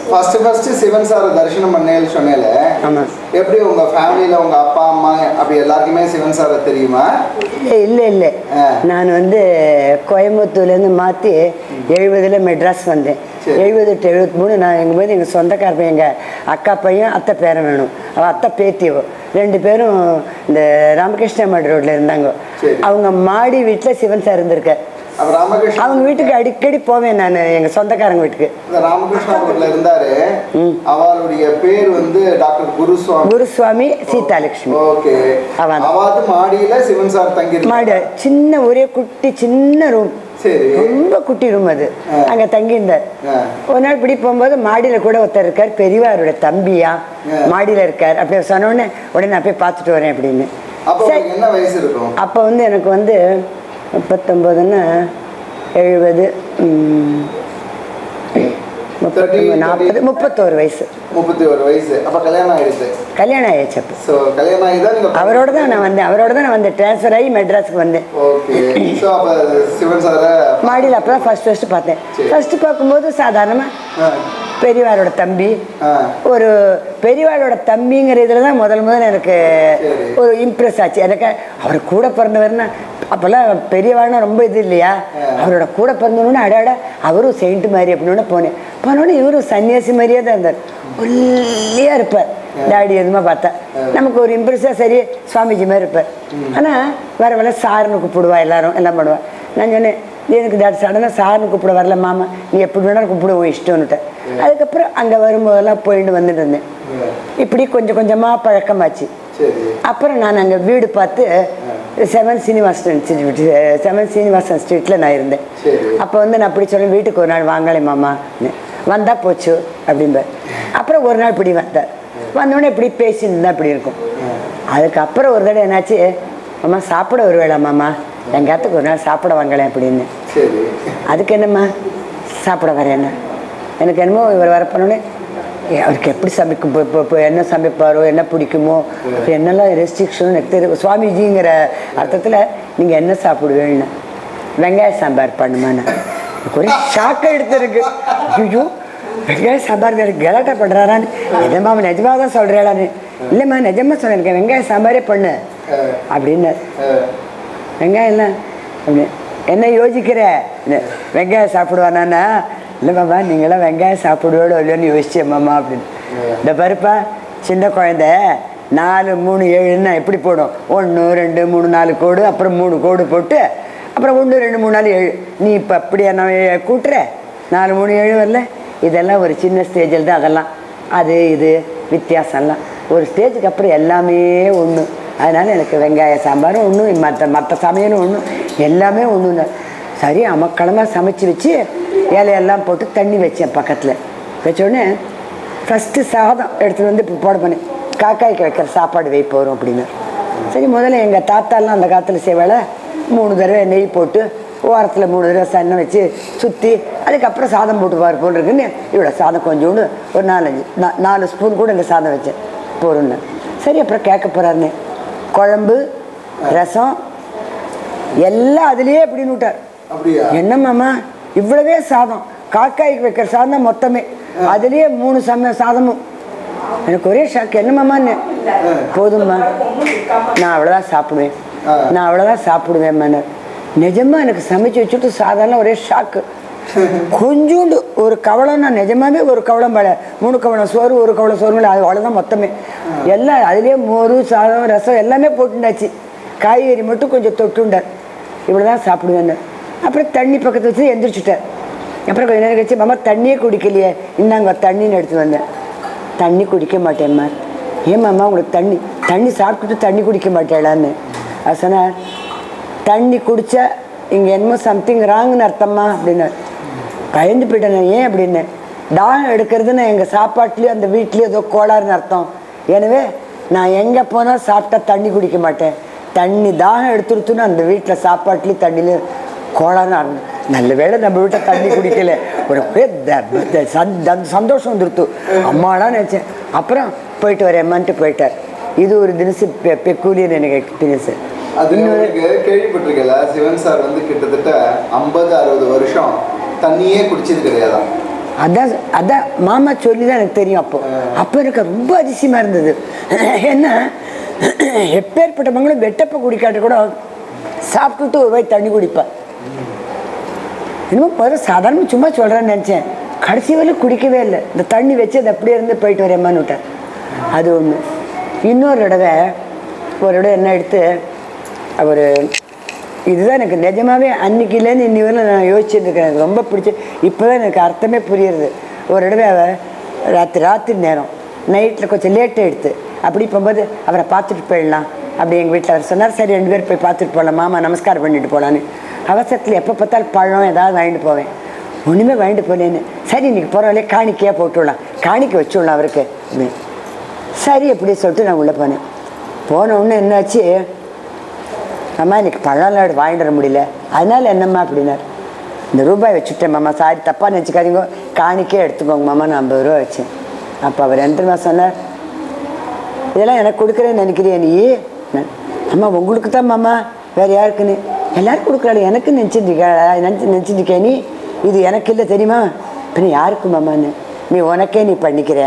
First Sivan sir தரிசனம் பண்ணேன்னு சொன்னேல. எப்படி உங்க ஃபேமிலியில உங்க அப்பா அம்மா அப்படி எல்லாருக்குமே சிவன் சார் தெரியுமா? இல்லை நான் கோயம்புத்தூர்லேருந்து மாற்றி 70 மெட்ராஸ் வந்தேன். 70 to 73 நான் எங்கள் போது எங்கள் சொந்தக்கார எங்கள் அக்கா பையன் அத்தை பேரன் வேணும், அவள் அத்தை பேத்தியோ 2 பேரும் இந்த ராமகிருஷ்ண மட் ரோட்டில் இருந்தாங்க. அவங்க மாடி வீட்டில் சிவன் சார் இருந்திருக்க. அவங்க வீட்டுக்கு அடிக்கடி போவேன் நான், எங்க சொந்தக்காரங்க வீட்டுக்கு. ராமகிருஷ்ணா இருந்தாரு. அவளுடைய பேர் டாக்டர் குருசுவாமி சீதாலட்சுமி. ஓகே. அவாது மாடியில சிவன் சார் தங்கி மாடி சின்ன ஒரே குட்டி சின்ன ரூம், ரொம்ப குட்டி ரூம் அது. அங்க தங்கி இருந்தார். ஒரு நாள் இப்படி போகும்போது மாடியில கூட ஒருத்தர் இருக்கார், பெரியவாரோட தம்பியா மாடியில இருக்கார். அப்படி சொன்னோடனே உடனே நான் போய் பார்த்துட்டு வரேன் அப்படின்னு. என்ன வயசு இருக்கும் அப்ப எனக்கு 39ன்னா 70 40 31 வயசு. 31 வயசு. அப்ப கல்யாணம் ஆயிடுச்சு. கல்யாணம் ஆயிடுச்சு. அப்போ சோ கல்யாணம் ஆயிதா அவரோட தான் நான் வந்தேன் ட்ரான்ஸ்ஃபர் ஆகி மெட்ராஸ்க்கு வந்தேன். ஓகே. சோ அப்ப சிவன் சார் மாடியில் அப்பதான் ஃபர்ஸ்ட் பார்த்தேன். ஃபர்ஸ்ட் பார்க்கும்போது சாதாரணமா பெரியவாரோட தம்பி, ஒரு பெரியவாரோட தம்பிங்கிற இதில் தான் முதல் எனக்கு ஒரு இம்ப்ரெஸ் ஆச்சு. எனக்கு அவர் கூட பிறந்தவர்னா அப்போல்லாம் பெரியவாழ்னா ரொம்ப இது இல்லையா, அவரோட கூட பிறந்தவொன்னே அடாட அவரும் செயின்ட் மாதிரி அப்படின்னு போனோடனே இவரும் சன்னியாசி மாதிரியே தான் இருந்தார். ஒல்லியாக இருப்பார், டாடி எதுமா பார்த்தா நமக்கு ஒரு இம்ப்ரெஸ்ஸாக சரி சுவாமிஜி மாதிரி இருப்பார். ஆனால் வர சாருன்னு கூப்பிடுவா, எல்லாரும் எல்லாம் பண்ணுவா. நான் சொன்னேன் எனக்கு டாக்டர் சடனாக சார்னு கூப்பிட வரல மாமா, நீ எப்படி வேணாலும் கூப்பிடுவோம் இஷ்டம்னுட்டேன். அதுக்கப்புறம் அங்கே வரும்போதெல்லாம் போயிட்டு வந்துட்டு இருந்தேன். இப்படி கொஞ்சம் கொஞ்சமாக பழக்கமாச்சு. அப்புறம் நான் அங்கே வீடு பார்த்து 7 சீனிவாசன் ஸ்ட்ரீட்டில் நான் இருந்தேன். அப்போ நான் அப்படி சொல்ல வீட்டுக்கு ஒரு நாள் வாங்கலை மாமா, வந்தால் போச்சு அப்படிம்பார். அப்புறம் ஒரு நாள் இப்படி வந்தோடனே இப்படி பேசின்னு தான் இப்படி இருக்கும். அதுக்கப்புறம் ஒரு தடவை என்னாச்சு, மாமா சாப்பிட ஒரு வேளை மாமா எங்காத்துக்கு ஒரு நாள் சாப்பிட வாங்கலேன் அப்படின்னு. அதுக்கு என்னம்மா சாப்பிட வரேன்னா, எனக்கு என்னமோ இவர் வரப்போனோடனே அவருக்கு எப்படி சமைக்கும், இப்போ என்ன சமைப்பாரோ என்ன பிடிக்குமோ என்னெல்லாம் ரெஸ்ட்ரிக்ஷன் எனக்கு தெரியும். சுவாமிஜிங்கிற அர்த்தத்தில் நீங்கள் என்ன சாப்பிடுவேன்னு வெங்காய சாம்பார் பண்ணுமான்னு ஒரே ஷாக்காக எடுத்துருக்கு. ஐயோ வெங்காய சாம்பார் கலாட்டா பண்ணுறாரான்னு. நிஜமா நிஜமாக தான் சொல்கிறேடான்னு. இல்லைம்மா நிஜமாக சொன்னேன், வெங்காய சாம்பாரே பண்ணு அப்படின்னு. வெங்காயம் இல்லை அப்படின்னு என்ன யோசிக்கிற, வெங்காயம் சாப்பிடுவானா? இல்லை மாமா நீங்களாம் வெங்காயம் சாப்பிடுவோட இல்லைன்னு யோசிச்சேன் மாமா அப்படின்னு. இந்த பருப்பா சின்ன குழந்தை 4 3 7ன்னா எப்படி போடும், 1 2 3 4 கோடு, அப்புறம் 3 கோடு போட்டு அப்புறம் 1 2 3 4 7. நீ இப்போ அப்படியே நான் கூட்டுற 4 3 7 வரல. இதெல்லாம் ஒரு சின்ன ஸ்டேஜில் தான், அதெல்லாம் அது இது வித்தியாசம்லாம். ஒரு ஸ்டேஜுக்கு அப்புறம் எல்லாமே ஒன்று. அதனால் எனக்கு வெங்காய சாம்பாரும் ஒன்று, மற்ற சமையலும் ஒன்று, எல்லாமே ஒன்று. சரி அமக்களமாக சமைச்சு வச்சு இலையெல்லாம் போட்டு தண்ணி வச்சேன் பக்கத்தில். வச்சோடனே ஃபஸ்ட்டு சாதம் எடுத்துகிட்டு இப்போ போட பண்ணேன், காக்காய்க்கு வைக்கிற சாப்பாடு வை போகிறோம் அப்படின்னு. சரி முதல்ல எங்கள் தாத்தாலாம் அந்த காலத்தில் செய்வாள், 3 தடவை நெய் போட்டு ஓரத்தில் 3 தடவை சன்னை வச்சு சுற்றி அதுக்கப்புறம் சாதம் போட்டு பாரு போல் இருக்குன்னு இவ்வளோ சாதம் கொஞ்சோண்டு ஒரு 4 ஸ்பூன் கூட இந்த சாதம் வச்சேன் போகிறோன்னு. சரி அப்புறம் கேட்க போகிறாருன்னு குழம்பு ரசம் எல்லாம் அதுலேயே அப்படின்னு விட்டார். என்ன மாமா இவ்வளவே சாதம், காக்காய்க்கு வைக்கிற சாதம் மொத்தமே அதுலேயே 3 சாதமும். எனக்கு ஒரே ஷாக்கு. என்ன மாமான்னு. போதும்மா நான் அவ்வளோதான் சாப்பிடுவேன் மன்னர். நிஜமா எனக்கு சமைச்சு வச்சுட்டு சாதம்லாம் ஒரே ஷாக்கு. கொஞ்சோண்டு ஒரு கவளம், நான் நிஜமாவே ஒரு கவளம் பழ 3 கவளம் சோறு 1 கவளம் சோறு மேலே அது அவ்வளோதான் மொத்தமே. எல்லாம் அதுலேயே மோர் சாதம் ரசம் எல்லாமே போட்டுண்டாச்சு. காய்கறி மட்டும் கொஞ்சம் தொட்டுண்டார். இவ்வளோ தான் சாப்பிடுவேன்னு. அப்புறம் தண்ணி பக்கத்து வச்சு எந்திரிச்சுட்டார். அப்புறம் கொஞ்சம் நேரம் கழிச்சு மாமா தண்ணியே குடிக்கலையே, இந்தாங்க தண்ணின்னு எடுத்து வந்தேன். தண்ணி குடிக்க மாட்டேம்மா. ஏன் மாமா உங்களுக்கு தண்ணி சாப்பிட்டுட்டு தண்ணி குடிக்க மாட்டேளான்னு. அது சொன்னார், தண்ணி குடித்தா இங்கே என்னமோ சம்திங் ராங்குன்னு அர்த்தம்மா அப்படின்னார். பயந்து போயிட்டேன். ஏன் அப்படின்னு, தாகம் எடுக்கிறதுன்னு எங்கள் சாப்பாட்லேயும் அந்த வீட்லேயும் ஏதோ கோளாறுன்னு அர்த்தம். எனவே நான் எங்கே போனால் சாப்பிட்டா தண்ணி குடிக்க மாட்டேன், தண்ணி தாகம் எடுத்துருத்துன்னு அந்த வீட்டில் சாப்பாட்லேயும் தண்ணிலையும் கோளாறுன்னு அர்த்தம். நல்ல வேளை நம்ம வீட்டை தண்ணி குடிக்கல, ஒரு சந்தோஷம் வந்துருத்து அம்மாலாம் நினச்சேன். அப்புறம் போயிட்டு வரேம்மான்ட்டு போயிட்டார். இது ஒரு தினசு பெக்கூலியர் எனக்கு எக்ஸ்பீரியன்ஸு. கேள்விப்பட்டிருக்கல, சிவன் சார் கிட்டத்தட்ட 50-60 வருஷம் தண்ணியே குடிச்சது கிடையாதான். அதான் அதான் மாமா சொல்லி தான் எனக்கு தெரியும். அப்போ எனக்கு ரொம்ப அதிசயமாக இருந்தது. என்ன எப்பேற்பட்டவங்களும் வெட்டப்ப குடிக்காட்டு கூட சாப்பிட்டுட்டு ஒரு வாய் தண்ணி குடிப்பேன். இன்னும் முதல்ல சாதாரணமாக சும்மா சொல்கிறேன்னு நினச்சேன். கடைசி வரையும் குடிக்கவே இல்லை. இந்த தண்ணி வச்சு அது அப்படியே இருந்து போயிட்டு வரேம்மான்னு விட்டேன். அது ஒன்று. இன்னொரு தடவை என்ன எடுத்து அவர் இதுதான் எனக்கு நிஜமாவே அன்னைக்கிலேருந்து இன்னி வரல நான் யோசிச்சுட்டு இருக்கேன். எனக்கு ரொம்ப பிடிச்சி இப்போ தான் எனக்கு அர்த்தமே புரியுறது. ஒரு தடவை ராத்திரி நேரம் நைட்டில் கொஞ்சம் லேட்டாக எடுத்து அப்படி போகும்போது அவரை பார்த்துட்டு போயிடலாம் அப்படி எங்கள் வீட்டில் அவர் சொன்னார். சரி 2 பேர் போய் பார்த்துட்டு போகலாம், மாமா நமஸ்காரம் பண்ணிட்டு போகலான்னு. அவசரத்தில் எப்போ பார்த்தாலும் பழம் ஏதாவது வாங்கிட்டு போவேன். ஒன்றுமே வாங்கிட்டு போனேன்னு. சரி இன்றைக்கி போகிறவங்களே காணிக்கையாக போட்டுவிடலாம், காணிக்கை வச்சுடலாம் அவருக்கு. சரி எப்படி சொல்லிட்டு நான் உள்ளே போனேன். போன உடனே என்னாச்சு, அம்மா இன்றைக்கி பழம்லாம் வாங்கிட்டு வர முடியல, அதனால் என்னம்மா அப்படின்னார். இந்த ரூபாய் வச்சுட்டேன் மாமா, சாரி தப்பாக நினச்சிக்காதீங்க, காணிக்கே எடுத்துக்கோங்க மாமா, நான் 50 ரூபா வச்சேன். அப்போ அவர் என்ன சொன்னார், இதெல்லாம் எனக்கு கொடுக்குறேன்னு நினைக்கிறியா நீ? அம்மா உங்களுக்கு தான் மாமா, வேறு யாருக்குன்னு? எல்லோரும் கொடுக்குறாள், எனக்கு நினச்சிருக்கா நீ? இது எனக்கு இல்லை தெரியுமா? பின்ன யாருக்கு மாமான்னு? நீ உனக்கே நீ பண்ணிக்கிற,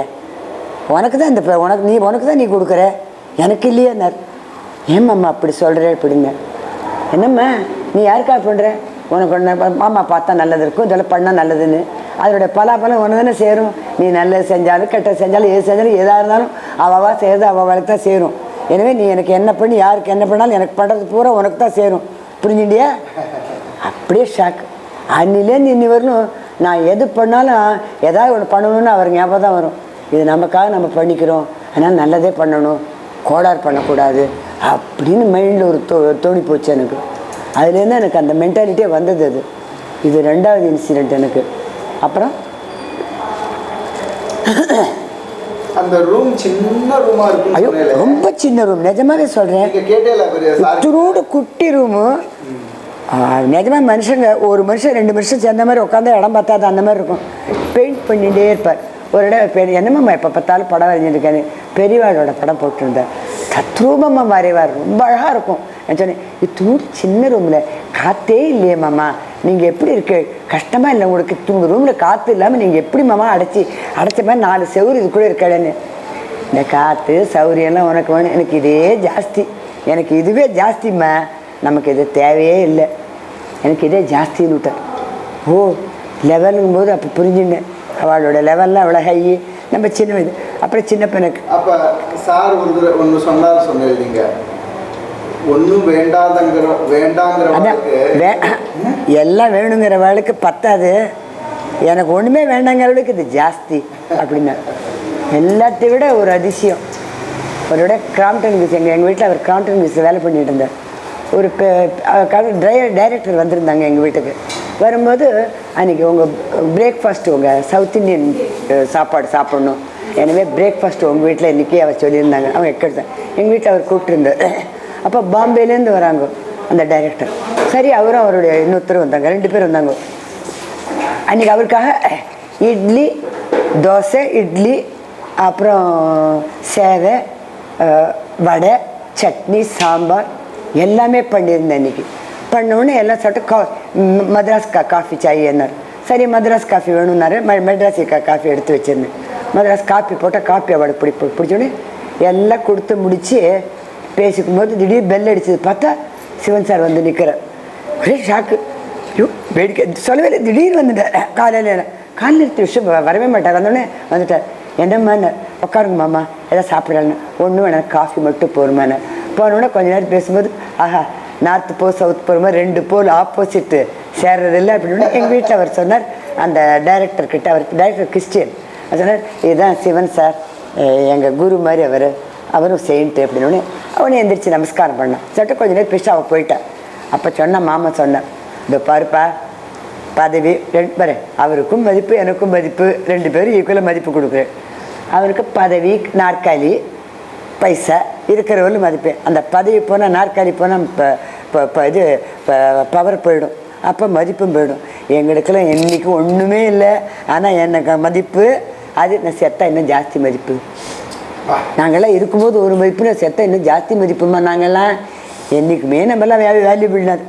உனக்கு தான் உனக்கு தான் நீ கொடுக்குற, எனக்கு இல்லையான்னார். ஏன் மாமா அப்படி சொல்கிற அப்படிங்க? என்னம்மா நீ யாருக்காக பண்ணுற? உனக்கு ஒன்று மாமா பார்த்தா நல்லது இருக்கும், இதெல்லாம் பண்ணால் நல்லதுன்னு. அதோடைய பலாபலம் ஒன்று தானே சேரும். நீ நல்லது செஞ்சாலும் கெட்டது செஞ்சாலும் எது செஞ்சாலும் எதாக இருந்தாலும் அவள் செய்கிறது அவளுக்கு தான் சேரும். எனவே நீ எனக்கு என்ன பண்ணி யாருக்கு என்ன பண்ணாலும் எனக்கு பண்ணுறது பூரா உனக்கு தான் சேரும், புரிஞ்சுட்டியா? அப்படியே ஷாக். அன்னிலேருந்து இன்னி வரணும் நான் எது பண்ணாலும் ஏதாவது ஒன்று பண்ணணும்னு அவர் ஞாபகம் தான் வரும். இது நமக்காக நம்ம பண்ணிக்கிறோம், அதனால் நல்லதே பண்ணணும், கோளாறு பண்ணக்கூடாது அப்படின்னு மைண்டில் ஒரு தோணி போச்சு எனக்கு. அதுலேருந்து எனக்கு அந்த மென்டாலிட்டியே வந்தது. அது இது 2வது இன்சிடெண்ட் எனக்கு. அப்புறம் அந்த ரூம் சின்ன ரூமா இருக்கும். ஐயோ ரொம்ப சின்ன ரூம், நிஜமாவே சொல்கிறேன். இத்தனோடு குட்டி ரூமு. நிஜமாக மனுஷங்க ஒரு மனுஷன் 2 மனுஷன் சேர்ந்த மாதிரி உட்காந்து இடம் பார்த்தாது அந்த மாதிரி இருக்கும். பெயிண்ட் பண்ணிகிட்டே இருப்பார். ஒரு இடம் என்னம்மா எப்போ பார்த்தாலும் படம் வரைஞ்சிருக்காரு, பெரியவாளோட படம் போட்டிருந்தார். தத்ரூபமாக வரைவார், ரொம்ப அழகாக இருக்கும். நான் சொன்னேன், இது சின்ன ரூமில் காற்றே இல்லையே மாமா, நீங்கள் எப்படி இருக்கு, கஷ்டமாக இல்லை உங்களுக்கு? உங்கள் ரூமில் காற்று இல்லாமல் நீங்கள் எப்படி மாமா அடைச்ச மாதிரி 4 செவுரு இது கூட இருக்காடன்னு. இந்த காற்று சௌரியெல்லாம் உனக்கு வேணும், எனக்கு இதே ஜாஸ்தி, எனக்கு இதுவே ஜாஸ்திம்மா, நமக்கு இது தேவையே இல்லை, எனக்கு இதே ஜாஸ்தின்னு விட்டேன். ஓ லெவலுங்கும் போது அப்போ புரிஞ்சுட்டேன், அவளோட லெவல்லாம் அவ்வளோ ஹை, நம்ம சின்ன இது. அப்புறம் சின்ன பையனுக்கு அப்போ சார் ஒன்று சொன்னீங்க, ஒன்றும் எல்லாம் வேணுங்கிற வேலைக்கு பத்தாது, எனக்கு ஒன்றுமே வேண்டாங்கிறவளுக்கு இது ஜாஸ்தி அப்படின்னா. எல்லாத்தையும் விட ஒரு அதிசயம், அவரோட கிராம்டன் பீஸ், எங்கள் வீட்டில் அவர் கிராம்டன் பீஸ் வேலை பண்ணிட்டு இருந்தார். ஒரு டைரக்டர் வந்திருந்தாங்க எங்கள் வீட்டுக்கு. வரும்போது அன்றைக்கி உங்கள் பிரேக்ஃபாஸ்ட்டு உங்கள் சவுத் இண்டியன் சாப்பாடு சாப்பிட்ணும், எனவே பிரேக்ஃபாஸ்ட்டு உங்கள் வீட்டில் இன்றைக்கி அவர் சொல்லியிருந்தாங்க. அவங்க எக்கெடுத்தேன் எங்கள் வீட்டில் அவர் கூப்பிட்டுருந்தார். அப்போ பாம்பேலேருந்து வராங்க அந்த டைரக்டர். சரி அவரும் அவருடைய இன்னொருத்தர் வந்தாங்க, 2 பேர் வந்தாங்க. அன்றைக்கி அவருக்காக இட்லி, தோசை, இட்லி, அப்புறம் சேவை, வடை, சட்னி, சாம்பார் எல்லாமே பண்ணியிருந்தேன். அன்றைக்கி பண்ணோன்னே எல்லாம் சாப்பிட்டு மദ്രാஸ் காஃபி சாயின்னார். சரி மദ്രാஸ் காஃபி வேணும்னாரு. மெட்ராஸ் காஃபி எடுத்து வச்சுருந்தேன். மദ്രാஸ் காஃபி போட்டால் காஃபி அவளுக்கு பிடிச்சோன்னே எல்லாம் கொடுத்து முடித்து பேசிக்கும்போது திடீர் பெல் அடிச்சது பார்த்தா சிவன் சார் வந்து நிற்கிறார். ஒரே ஷாக்கு, ஐயோ வேடிக்கை சொல்லவே இல்லை, திடீர்னு வந்துட்டார். காலையில் எடுத்து விஷயம் வரவே மாட்டார். வந்தோடனே வந்துட்டார். என்னம்மான்னு, உட்காருங்க மாமா எதாவது சாப்பிட்றான்னு. ஒன்றும் எனக்கு காஃபி மட்டும் போருமான்னு. போனோடனே கொஞ்ச நேரம் பேசும்போது, ஆஹா நார்த்து போல் சவுத் போகிற மாதிரி 2 போல் ஆப்போசிட்டு சேர்றதில்லை அப்படின்னு எங்கள் வீட்டில் அவர் சொன்னார். அந்த டைரக்டர்கிட்ட, அவர் டைரக்டர் கிறிஸ்டியன், சொன்னார் இதுதான் சிவன் சார், எங்கள் குரு மாதிரி அவரும் செயின்ட்டு அப்படின்னு. அவனே எந்திரிச்சு நமஸ்காரம் பண்ணான். சொல்லிட்டு கொஞ்சம் நேரம் பேசி அவள் போயிட்டான். அப்போ சொன்ன மாமா சொன்னான், இந்த பாருப்பா பதவி 2 பேர், அவருக்கும் மதிப்பு எனக்கும் மதிப்பு, 2 பேரும் ஈக்குவலாக மதிப்பு கொடுக்குறேன். அவருக்கு பதவி, நாற்காலி, பைசா இருக்கிறவங்களும் மதிப்பேன். அந்த பதவி போனால் நாற்காலி போனால் இது பவர் போயிடும், அப்போ மதிப்பும் போயிடும். எங்களுக்கெல்லாம் என்றைக்கும் ஒன்றுமே இல்லை, ஆனால் எனக்கு மதிப்பு அது நான் செத்தா இன்னும் ஜாஸ்தி மதிப்பு. நாங்கள்லாம் இருக்கும்போது ஒரு மதிப்புன்னு செத்தா இன்னும் ஜாஸ்தி மதிப்புமா. நாங்கள்லாம் என்றைக்குமே நம்மளாம் வேல்யூபிள்னார்.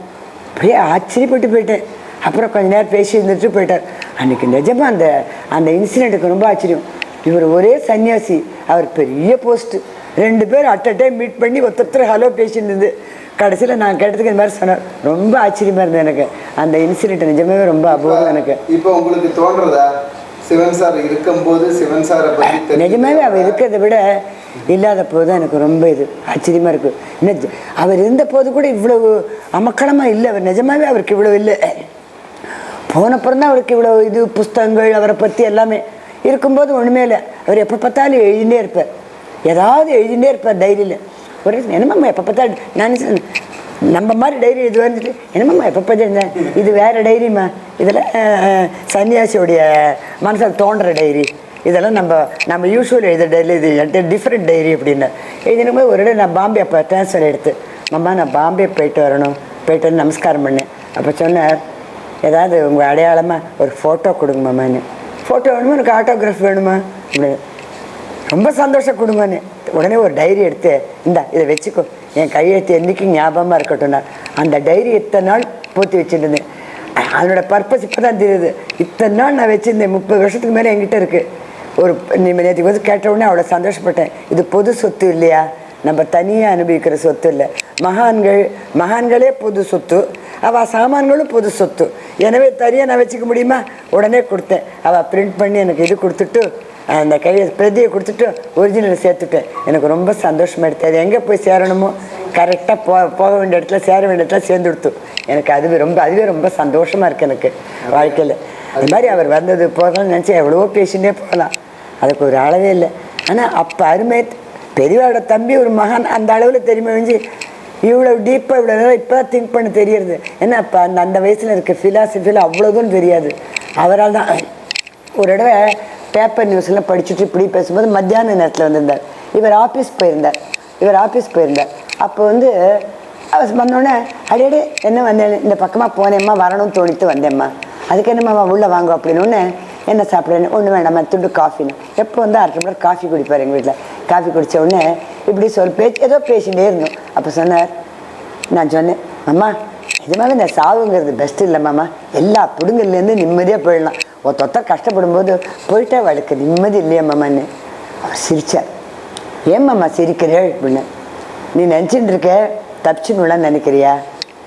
அப்படியே ஆச்சரியப்பட்டு போயிட்டேன். அப்புறம் கொஞ்ச நேரம் பேசி இருந்துட்டு போயிட்டார். அன்றைக்கி நிஜமாக அந்த இன்சிடெண்ட்டுக்கு ரொம்ப ஆச்சரியம். இவர் ஒரே சன்னியாசி, அவர் பெரிய போஸ்ட்டு, 2 பேர் அட் அ டைம் மீட் பண்ணி ஒருத்தர் ஹலோ பேசிட்டு இருந்து கடைசியில் நான் கேட்டதுக்கு இந்த மாதிரி சொன்னார். ரொம்ப ஆச்சரியமாக இருந்தது எனக்கு அந்த இன்சிடெண்ட். நிஜமாவே ரொம்ப அபூர்வம் எனக்கு. இப்போ உங்களுக்கு தோன்றதா சிவன் சார் இருக்கும்போது சிவன் சாரை பற்றி? நிஜமாவே அவர் இருக்கிறத விட இல்லாத போது தான் எனக்கு ரொம்ப இது ஆச்சரியமாக இருக்குது. இன்னும் அவர் இருந்த போது கூட இவ்வளவு அமக்களமாக இல்லை. அவர் நிஜமாவே அவருக்கு இவ்வளோ இல்லை. போனப்புறம் தான் அவருக்கு இவ்வளோ இது புஸ்தகங்கள் அவரை பற்றி எல்லாமே இருக்கும்போது ஒன்றுமே இல்லை. அவர் எப்போ பார்த்தாலும் எழுதிட்டே இருப்பார், ஏதாவது எழுதிட்டே இருப்பார் டைரியில். ஒரு என்னம்மா எப்போ பார்த்தா நான் நம்ம மாதிரி டைரி இது வந்துட்டு என்னம்மா எப்போ பார்த்தா இது வேறு டைரிம்மா, இதில் சன்னியாசியோடைய மனசில் தோன்ற டைரி, இதெல்லாம் நம்ம யூஸ்வல் எழுத டைரி, இது டிஃப்ரெண்ட் டைரி அப்படின்னு எழுதினும் போது ஒரு இடம் நான் பாம்பே அப்போ ட்ரான்ஸ்ஃபர் எடுத்து அம்மா நான் பாம்பே போயிட்டு வரணும், போயிட்டு வந்து நமஸ்காரம் பண்ணேன். அப்போ சொன்னார் ஏதாவது உங்கள் அடையாளமாக ஒரு ஃபோட்டோ கொடுங்கம்மான்னு. ஃபோட்டோ வேணுமா, எனக்கு ஆட்டோகிராஃப் வேணுமா அப்படின்னு. ரொம்ப சந்தோஷம் கொடுங்கன்னு. உடனே ஒரு டைரி எடுத்து இந்தா இதை வச்சுக்கோ, என் கையெழுத்து என்றைக்கும் ஞாபகமாக இருக்கட்டும்னா அந்த டைரி இத்தனை நாள் பூத்தி வச்சுருந்தேன். அதனோட பர்பஸ் இப்போ தான் தெரியுது. இத்தனை நாள் நான் வச்சுருந்தேன், 30 வருஷத்துக்கு மேலே என்கிட்ட இருக்குது. ஒரு நேற்றுக்கு வந்து கேட்ட உடனே அவ்வளோ சந்தோஷப்பட்டேன். இது பொது சொத்து இல்லையா, நம்ம தனியாக அனுபவிக்கிற சொத்து இல்லை. மகான்களே பொது சொத்து, அவள் சாமான்களும் பொது சொத்து. எனவே தனியாக நான் வச்சுக்க முடியுமா? உடனே கொடுத்தேன். அவள் பிரிண்ட் பண்ணி எனக்கு இது கொடுத்துட்டு அந்த கையை பிரதியை கொடுத்துட்டு ஒரிஜினல் சேர்த்துட்டேன். எனக்கு ரொம்ப சந்தோஷமாக எடுத்தேன். அது எங்கே போய் சேரணுமோ கரெக்டாக போக வேண்டிய இடத்துல சேர வேண்டிய இடத்துல சேர்ந்து கொடுத்து எனக்கு அதுவே ரொம்ப சந்தோஷமாக இருக்குது எனக்கு வாழ்க்கையில். அது மாதிரி அவர் வந்தது போகலாம்னு நினச்சி எவ்வளவோ பேசிகிட்டே போகலாம், அதுக்கு ஒரு அளவே இல்லை. ஆனால் அப்போ அருமை பெரியவாரோட தம்பி ஒரு மகான் அந்த அளவில் தெரியுமா வெஞ்சு இவ்வளோ டீப்பாக இவ்வளோ நேரம் இப்போ தான் திங்க் பண்ண தெரியுது. ஏன்னா அப்போ அந்த வயசில் இருக்க ஃபிலாசபியில் அவ்வளோதும் தெரியாது. அவரால் தான் ஒரு தடவை பேப்பர் நியூஸ்லாம் படிச்சுட்டு இப்படி பேசும்போது மத்தியான நேரத்தில் வந்திருந்தார். இவர் ஆஃபீஸ் போயிருந்தார். அப்போ வந்து அவர் வந்தோடனே அடியடி என்ன வந்தேன், இந்த பக்கமாக போனேம்மா, வரணும்னு தோணித்து வந்தேம்மா, அதுக்கு என்னம்மா உள்ளே வாங்க அப்படின்னு. என்ன சாப்பிட்றேன்னு ஒன்றும் வேண்டாம்மா, துண்டு காஃபின்னு. எப்போ வந்து 1/2 டம்ளர் காஃபி குடிப்பார் எங்கள் வீட்டில். காஃபி குடித்த உடனே இப்படி ஏதோ பேசிகிட்டே இருந்தோம். அப்போ சொன்னார், நான் சொன்னேன் அம்மா நிஜமாவே இந்த சாவுங்கிறது பெஸ்ட் இல்லைம்மாம்மா, எல்லா பிடுங்கள்லேருந்து நிம்மதியாக போயிடலாம், ஒருத்தொத்தர் கஷ்டப்படும் போது போயிட்டா வழக்கு நிம்மதி இல்லையம்மான்னு. அவர் சிரித்தார். ஏம்மாம்மா சிரிக்கிறே அப்படின்னு. நீ நினச்சிட்டு இருக்க தப்பிச்சுன்னுலாம் நினைக்கிறியா?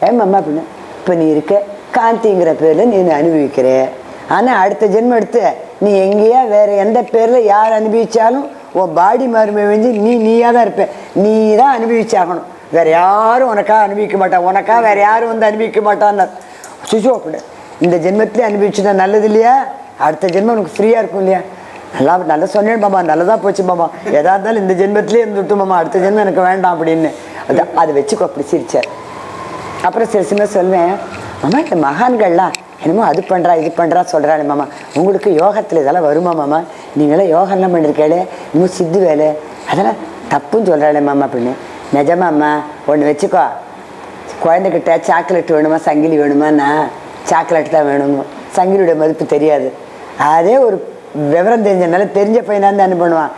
ஏம்மாம்மா அப்படின்னு. இப்போ நீ இருக்க காந்திங்கிற பேரில் நீ அனுபவிக்கிற, ஆனால் அடுத்த ஜென்மம் எடுத்து நீ எங்கேயா வேறு எந்த பேரில் யார் அனுபவித்தாலும் உன் பாடி மருமை வந்து நீயாக தான் இருப்பேன், நீ தான் அனுபவிச்சாகணும், வேறு யாரும் உனக்காக அனுபவிக்க மாட்டான், உனக்காக வேறு யாரும் வந்து அனுபவிக்க மாட்டான்னு. சுஷோ அப்படி இந்த ஜென்மத்திலே அனுபவிச்சுன்னா நல்லது இல்லையா, அடுத்த ஜென்மம் உனக்கு ஃப்ரீயாக இருக்கும் இல்லையா? நல்லா சொன்னேன் மாமா, நல்லதாக போச்சு மாமா, எதாக இருந்தாலும் இந்த ஜென்மத்திலே இருந்துட்டு மாமா, அடுத்த ஜென்மம் எனக்கு வேண்டாம் அப்படின்னு. அதை வச்சுக்கோ அப்படி சிரிச்சார். அப்புறம் சில சின்ன சொல்வேன், மாமா இந்த மகான்கள்லாம் என்னமோ அது பண்ணுறா இது பண்ணுறா சொல்கிறாள் மாமா, உங்களுக்கு யோகத்தில் இதெல்லாம் வருமா மாமா, நீங்களாம் யோகம்லாம் பண்ணியிருக்கேளே, இன்னும் சித்து வேலை அதெல்லாம் தப்புன்னு சொல்கிறாளே மாமா அப்படின்னு. நிஜமாம்மா ஒன்று வச்சுக்கோ, குழந்தைகிட்ட சாக்லேட் வேணுமா சங்கிலி வேணுமான்னா சாக்லேட் தான் வேணுங்க, சங்கிலியோட மதிப்பு தெரியாது. அதே ஒரு விவரம் தெரிஞ்சனால தெரிஞ்ச பையனாக தான் என்ன பண்ணுவான்,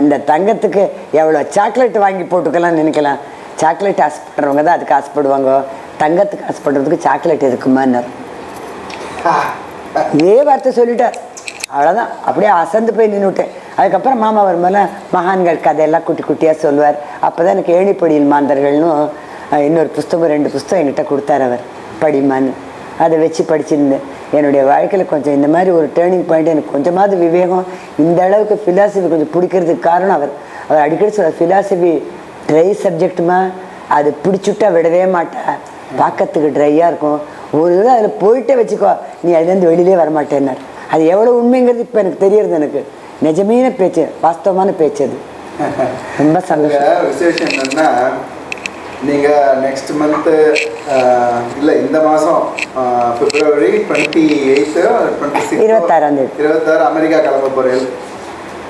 இந்த தங்கத்துக்கு எவ்வளோ சாக்லேட் வாங்கி போட்டுக்கலாம்னு நினைக்கலாம், சாக்லேட் ஆசைப்படுறவங்க தான் அதுக்கு ஆசைப்படுவாங்க, தங்கத்துக்கு ஆசைப்படுறதுக்கு சாக்லேட் எதுக்குமான்னார். இதே வார்த்தை சொல்லிட்டார், அவ்வளோதான். அப்படியே அசந்து போய் நின்றுவிட்டேன். அதுக்கப்புறம் மாமா வரும்போது மகான்கள் கதையெல்லாம் குட்டி குட்டியாக சொல்லுவார். அப்போ தான் எனக்கு ஏணிப்படியில் மாந்தர்கள்னு இன்னொரு புஸ்தகம் 2 புஸ்தகம் என்கிட்ட கொடுத்தார் அவர், படிமான்னு. அதை வச்சு படிச்சிருந்தேன். என்னுடைய வாழ்க்கையில் கொஞ்சம் இந்த மாதிரி ஒரு டேர்னிங் பாயிண்ட், எனக்கு கொஞ்சமாவது விவேகம், இந்த அளவுக்கு ஃபிலாசபி கொஞ்சம் பிடிக்கிறதுக்கு காரணம் அவர் அடிக்கடி சொல்ல, ஃபிலாசபி ட்ரை சப்ஜெக்டுமா, அது பிடிச்சுட்டா விடவே மாட்டா, பார்க்கறதுக்கு ட்ரையாக இருக்கும், ஒரு இதில் அதில் போயிட்டே வச்சுக்கோ நீ அதுலேருந்து வெளியிலே வரமாட்டேன்னார். அது எவ்வளோ உண்மைங்கிறது இப்போ எனக்கு தெரியறது, எனக்கு நிஜமான பேச்சு, வாஸ்தவமான பேச்சு. அது ரொம்ப சந்தோஷம். விசேஷம் என்னன்னா, நீங்கள் நெக்ஸ்ட் மந்த்து இல்லை இந்த மாதம் February 28 26 அமெரிக்கா கிளம்ப போகிறேன்.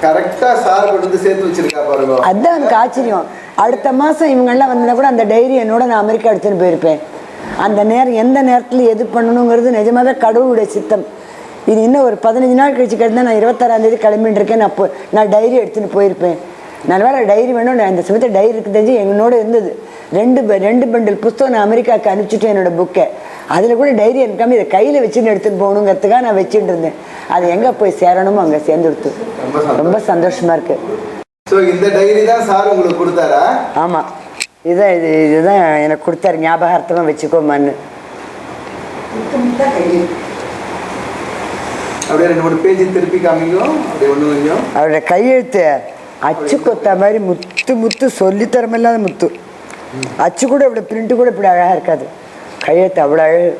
கரெக்டாக சார் கொண்டு சேர்த்து வச்சிருக்கா பாருங்க. அதுதான் எனக்கு ஆச்சரியம். அடுத்த மாதம் இவங்கெல்லாம் வந்தா கூட அந்த டைரி என்னோட நான் அமெரிக்கா எடுத்துன்னு போயிருப்பேன். அந்த நேரம் எந்த நேரத்தில் எது பண்ணணுங்கிறது நிஜமாவே கடவுளுடைய சித்தம். இது இன்னும் ஒரு 15 நாள் கழிச்சு கிடந்தா நான் 26ஆம் தேதி கிளம்பின்னு இருக்கேன். நான் டைரி எடுத்துன்னு போயிருப்பேன். நல்லவேளை டைரி வேணும், அந்த சமயத்தில் டைரி இருக்கு தெரிஞ்சு என்னோட இருந்தது. 2 பண்டில் புஸ்தகம் நான் அமெரிக்காவுக்கு அனுப்பிச்சிட்டு என்னோட புக்கை அதில் கூட டைரி இருக்காமல் இதை கையில் வச்சுன்னு எடுத்துகிட்டு போகணுங்கிறதுக்காக நான் வச்சுட்டு இருந்தேன். அது எங்கே போய் சேரணுமோ அங்கே சேர்ந்துடுத்து. ரொம்ப சந்தோஷமாக இருக்குது. ஸோ இந்த டைரி தான் சார் உங்களுக்கு கொடுத்தாரா? ஆமாம், இதுதான் எனக்கு கொடுத்தாரு, ஞாபகார்த்தமாக வச்சுக்கோமான்னு. அப்படியே 2-3 பேஜ் திருப்பி காமிங்க. அப்படியே ஒன்று கொஞ்சம் அவரோட கையெழுத்து அச்சு கொத்தா மாதிரி முத்து முத்து சொல்லித்தரமில்லாத முத்து. அச்சு கூட இப்படி பிரிண்ட்டு கூட இப்படி அழகாக இருக்காது, கையெழுத்து அவ்வளோ அழகு.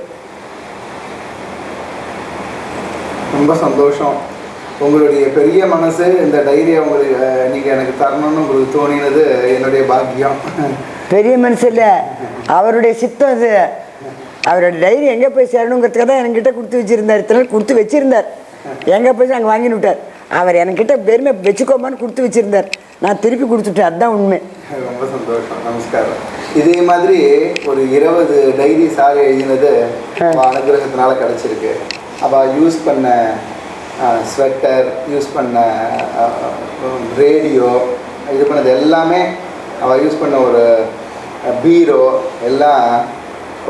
ரொம்ப சந்தோஷம். உங்களுடைய பெரிய மனசு இந்த டைரியை உங்களுக்கு நீங்கள் எனக்கு தரணும்னு உங்களுக்கு தோணினது என்னுடைய பாக்கியம். பெரிய மனசு இல்லை, அவருடைய சித்தம் அது. அவரோட டைரி எங்கே போய் சேரணுங்கிறதுக்காக தான் என்கிட்ட கொடுத்து வச்சுருந்தார். இத்தனை கொடுத்து வச்சுருந்தார், எங்கே போய் அங்கே வாங்கின்னு விட்டார். அவர் என்கிட்ட பெருமை வச்சுக்கோமான்னு கொடுத்து வச்சுருந்தார், நான் திருப்பி கொடுத்துட்டேன். அதுதான் உண்மை. ரொம்ப சந்தோஷம். நமஸ்காரம். இதே மாதிரி ஒரு 20 டைரி சார் எழுதினது அனுகிரகத்தினால கிடச்சிருக்கு. அப்போ யூஸ் பண்ண ஸ்வெட்டர், யூஸ் பண்ண ரேடியோ, இது பண்ணது எல்லாமே அவள் யூஸ் பண்ண ஒரு பீரோ எல்லாம்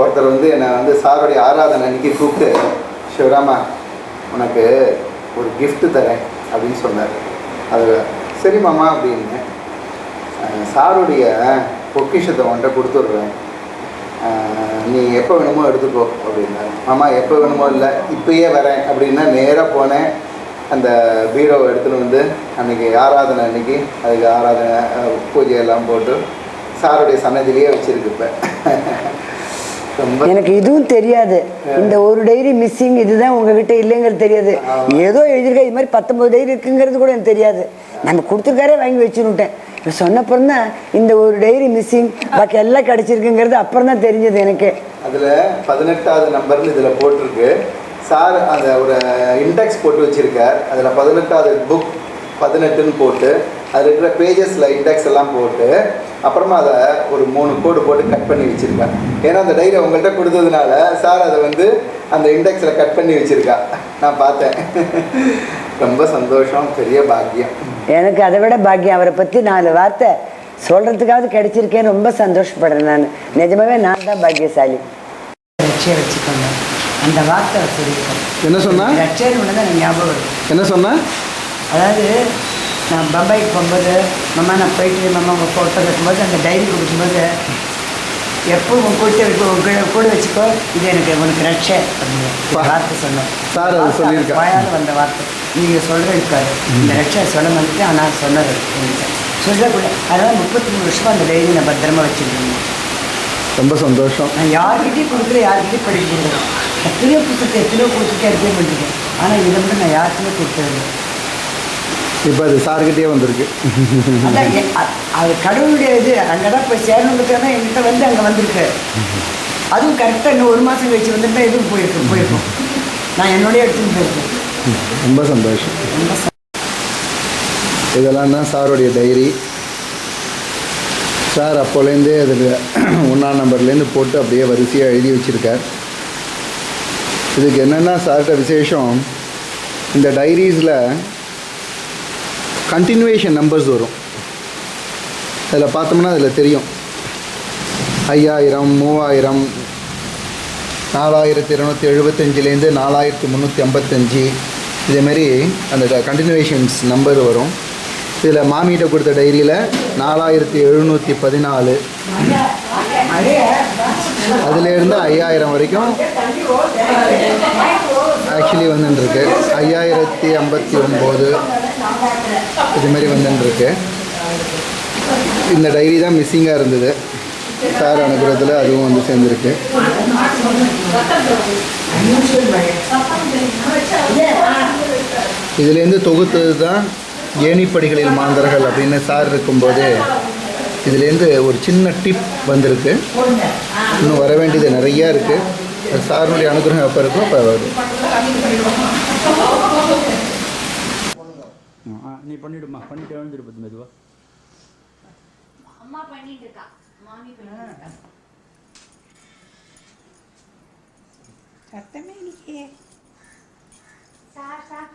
ஒருத்தர் வந்து என்னை வந்து சாருடைய ஆராதனை அன்றைக்கி கூப்பிட்டு, சிவராமா உனக்கு ஒரு கிஃப்ட்டு தரேன் அப்படின்னு சொன்னார். அது சரி மாமா அப்படின்னு, சாருடைய பொக்கிஷத்தை உன்கிட்ட கொடுத்துட்றேன், நீ எப்போ வேணுமோ எடுத்துக்கோ அப்படின்னாரு. மாமா எப்போ வேணுமோ இல்லை, இப்போயே வரேன் அப்படின்னா நேராக போனேன். அந்த பீரோவை எடுத்துகிட்டு வந்து அன்றைக்கி ஆராதனை அன்றைக்கி அதுக்கு ஆராதனை பூஜையெல்லாம் போட்டு சாருடைய சன்னதிலேயே வச்சுருக்கு. இப்போ எனக்கு இதுவும் தெரியாது, இந்த ஒரு டைரி மிஸ்ஸிங் இதுதான் உங்ககிட்ட இல்லைங்கிறது தெரியாது. ஏதோ எழுதியிருக்கா, இது மாதிரி 19 டைரி இருக்குங்கிறது கூட எனக்கு தெரியாது. நம்ம கொடுத்துருக்காரே வாங்கி வச்சுன்னுட்டேன். இப்போ சொன்னப்புறம் தான் இந்த ஒரு டைரி மிஸ்ஸிங், பாக்கி எல்லாம் கிடச்சிருக்குங்கிறது அப்புறம் தான் தெரிஞ்சது எனக்கு. அதில் 18வது நம்பர்னு இதில் போட்டிருக்கு. சார் அந்த ஒரு இண்டெக்ஸ் போட்டு வச்சுருக்கார். அதில் 18வது புக் 18ன்னு போட்டு அதில் இருக்கிற பேஜஸில் இண்டெக்ஸ் எல்லாம் போட்டு அப்புறமா அதை ஒரு 3 கோடு போட்டு கட் பண்ணி வச்சுருக்கேன். ஏன்னா அந்த டைரி உங்கள்கிட்ட கொடுத்ததுனால சார் அதை வந்து அந்த இண்டெக்ஸில் கட் பண்ணி வச்சுருக்கா, நான் பார்த்தேன். ரொம்ப சந்தோஷம், பெரிய பாக்கியம். எனக்கு அதை விட பாக்கியம், அவரை பற்றி 4 வார்த்தை சொல்கிறதுக்காவது கிடைச்சிருக்கேன்னு ரொம்ப சந்தோஷப்படுறேன். நான் நிஜமாவே நான் தான் பாக்கியசாலி. லட்சியம் வச்சுக்கோங்க, அந்த வார்த்தை சொல்லியிருக்கேன். என்ன சொன்னா? லட்சியம் ஒன்று தான் எனக்கு ஞாபகம் வருது. என்ன சொன்னா? அதாவது நான் பம்பாய்க்கு போகும்போது, மாமா நான் போயிட்டு மாமா உங்கள் ஃபோட்டோ வைக்கும்போது அந்த டைரி கொடுக்கும்போது, எப்போ உங்கள் கூட வச்சுக்கோ, இது எனக்கு உனக்கு ரட்சை அப்படின்னு வார்த்தை சொன்னேன். சார் அது சொல்லியிருக்கேன், வாயால் வந்த வார்த்தை. நீங்கள் சொல்கிற இருக்காரு இந்த ரட்சை சொல்ல வந்துட்டு, ஆனால் சொன்னது என்கிட்ட சொல்லக்கூட. அதனால் 33 வருஷமாக அந்த டைரி நான் பத்திரமா வச்சுருக்கேன். ரொம்ப சந்தோஷம். நான் யார்கிட்டையும் கொடுக்குற, யார்கிட்டையும் படிக்க கொடுக்குறேன். எத்தனையோ புத்தகத்தை எத்தனையோ கொடுத்துட்டு இருக்கே பண்ணிருக்கேன், ஆனால் இதை வந்து நான் யாருக்குமே கொடுத்தது. இப்போ அது சார்கிட்டே வந்திருக்கு. அதான் அது கடவுளுடைய இது, அங்கே தான் போய் சேரணுங்கிறதுக்காக தான் என்கிட்ட வந்து அங்கே வந்திருக்கு. அதுவும் கரெக்டாக இன்னும் 1 மாதம் கழிச்சு வந்துட்டு எதுவும் போயிருக்கோம். நான் என்னோடய எடுத்துன்னு போயிருக்கேன். ரொம்ப சந்தோஷம். இதெல்லாம் தான் சாருடைய டைரி. சார் அப்போலேருந்தே அதில் 1ஆம் நம்பர்லேருந்து போட்டு அப்படியே வரிசையாக எழுதி வச்சுருக்கார். இதுக்கு என்னென்னா சார்கிட்ட விசேஷம், இந்த டைரிஸில் கண்டினியூவேஷன் நம்பர்ஸ் வரும். அதில் பார்த்தோம்னா அதில் தெரியும் 5000, 3000, 4275லேருந்து 4355 இதேமாரி அந்த கண்டினியூவேஷன்ஸ் நம்பர் வரும். இதில் மாமிகிட்ட கொடுத்த டைரியில் 4714, அதுலேருந்து 5000 வரைக்கும் ஆக்சுவலி வந்துட்டுருக்கு. 5059 இதுமாரி வந்துட்டுருக்கு. இந்த டைரி தான் மிஸ்ஸிங்காக இருந்தது. சார் அனுப்புறதுல அதுவும் வந்து சேர்ந்துருக்கு. இதுலேருந்து தொகுத்தது தான் ஏணிப்படிகளில் மாந்தர்கள் அப்படின்னு சார் இருக்கும்போது இதுலேருந்து ஒரு சின்ன டிப் வந்திருக்கு. இன்னும் வர வேண்டியது நிறையா இருக்குது. சாருடைய அனுகிரகம் எப்போ இருக்கோ அப்போ வரும். நீ பண்ணிடுமா, பண்ணிட்டு எழுந்திருப்பது மெதுவா. அம்மா பண்ணிட்டு இருக்கா, மாமி பண்ணிட்டு இருக்கா. சத்தமே இல்லையே. சார் சார்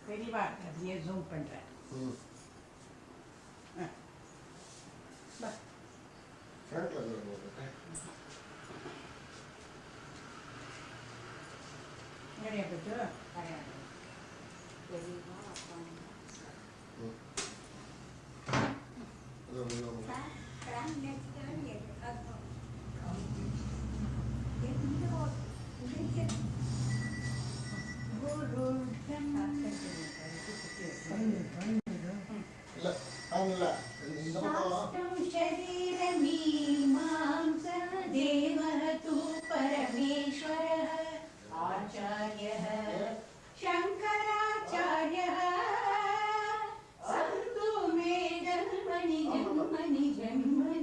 பெரியவா அப்படியே ஜூம் பண்ணுறேன். நிறைய போச்சு देवः तु परमेश्वरः आचार्यः शङ्कराचार्यः सन्तु मे जन्मनि जन्मनि जन्मनि